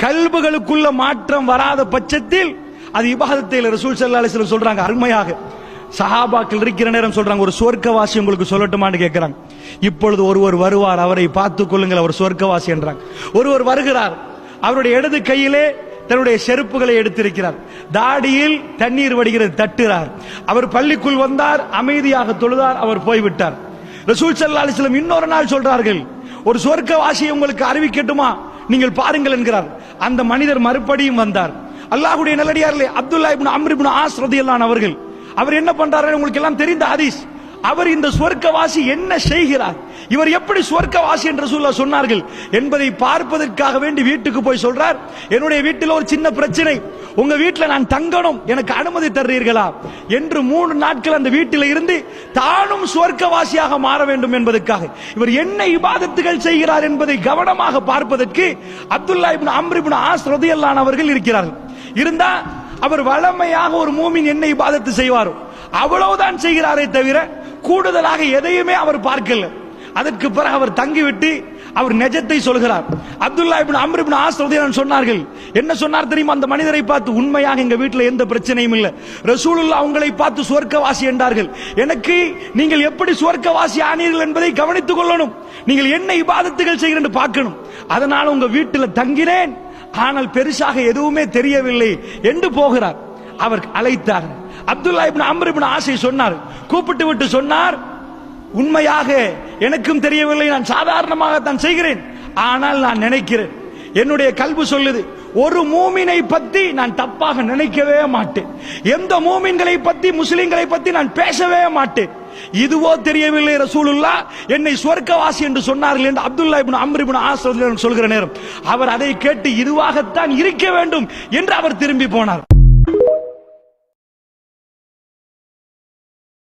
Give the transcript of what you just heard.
கல்புகளுக்குள்ள மாற்றம் வராத பட்சத்தில் அது இபாதத்தை ரசூல் ஸல்லல்லாஹு அலைஹி வஸல்லம் சொல்றாங்க அருமையாக. சஹாபாக்கள் இருக்கிற நேரம் சொல்றாங்க, ஒரு சொர்க்கவாசி உங்களுக்கு சொல்லட்டுமான்னு கேட்கிறாங்க. இப்பொழுது ஒருவர் வருவார், அவரை பார்த்துக் கொள்ளுங்கள், அவர் சொர்க்கவாசி என்றாங்க. ஒருவர் வருகிறார், அவருடைய இடது கையிலே தன்னுடைய செருப்புகளை எடுத்திருக்கிறார், தாடியில் தண்ணீர் வடிகிறது, தட்டுறார். அவர் பள்ளிக்குள் வந்தார், அமைதியாக தொழுதார், அவர் போய்விட்டார். ரசூல் ஸல்லல்லாஹு அலைஹி வஸல்லம் இன்னொரு நாள் சொல்றார்கள், ஒரு சொர்க்கவாசியை உங்களுக்கு அறிவிக்கட்டுமா, நீங்கள் பாருங்கள் என்கிறார். அந்த மனிதர் மறுபடியும் வந்தார். அல்லாஹ்வுடைய நல்லடியார்களே, அப்துல்லாஹ் இப்னு அம்ர் இப்னு ஆஸ் ரலியல்லாஹு அன்ஹு அவர்கள், அவர் என்ன பண்றாரு உங்களுக்கு எல்லாம் தெரிந்த ஹதீஸ். அவர் இந்த சொர்க்கவாசி என்ன செய்கிறார், இவர் எப்படி சொர்க்கவாசி என்று ரசூலுல்லாஹ் சொன்னார்கள் என்பதை பார்ப்பதற்காக வேண்டி வீட்டுக்கு போய் சொல்றார், என்னுடைய வீட்டில் ஒரு சின்ன பிரச்சனை, உங்க வீட்டில் நான் தங்கணும், எனக்கு அனுமதி தருவீர்களா என்று 3 நாட்கள் அந்த வீட்டில் இருந்து தானும் சொர்க்கவாசியாக மாற வேண்டும் என்பதற்காக இவர் என்ன இபாதத்துகள் செய்கிறார் என்பதை கவனமாக பார்ப்பதற்கு அப்துல்லாஹ் இப்னு அம்ர் இப்னு ஆஸ் ரலியல்லாஹு அன்ஹு அவர்கள் இருக்கிறார்கள். இருந்தா அவர் வளமையாக ஒரு மூமின் என்ன இபாதத்து செய்வாரோ அவ்வளவுதான் செய்கிறாரே தவிர கூடுதலாக எதையுமே அவர் பார்க்கல. அதற்கு பிறகு அவர் தங்கிவிட்டு அவர் நிஜத்தை சொல்கிறார். அப்துல்லாஹ் இப்னு அம்ர் இப்னு ஆஸ் ரலியல்லாஹு அன்ஹு சொன்னார்கள், என்ன சொன்னார் தெரியுமா அந்த மனிதரை பார்த்து, உண்மையாக எங்க வீட்டில் எந்த பிரச்சனையும் இல்லை, ரசூலுல்லாஹ் உங்களை பார்த்து சொர்க்கவாசி என்றார்கள், எனக்கு நீங்கள் எப்படி சொர்க்கவாசி ஆனீர்கள் என்பதை கவனித்துக் கொள்ளணும், நீங்கள் என்ன இபாதத்துகள் செய்கிறீர்கள் என்று பார்க்கணும், அதனால உங்க வீட்டில் தங்கினேன், ஆனால் பெருசாக எதுவுமே தெரியவில்லை என்று போகிறார். அவர் அழைத்தார். அப்துல்லாஹ் இப்னு அம்ர் இப்னு ஆஸை சொன்னார், கூப்பிட்டு விட்டு சொன்னார், உண்மையாக எனக்கும் தெரியவில்லை, நான் சாதாரணமாக தான் செய்கிறேன், ஆனால் நான் நினைக்கிறேன், என்னுடைய கல்பு சொல்லுது, ஒரு மூமினை பத்தி நான் தப்பாக நினைக்கவே மாட்டேன், எந்த மூமின்களை பத்தி முஸ்லிம்களை பத்தி நான் பேசவே மாட்டேன், இதுவோ தெரியவில்லை ரசூலுல்லாஹ் என்னை சொர்க்கவாசி என்று சொன்னார்கள் என்று அப்துல்லாஹ் இப்னு அம்ர் இப்னு ஆஸ் சொல்கிற நேரம் அவர் அதை கேட்டு இதுவாகத்தான் இருக்க வேண்டும் என்று அவர் திரும்பி போனார்.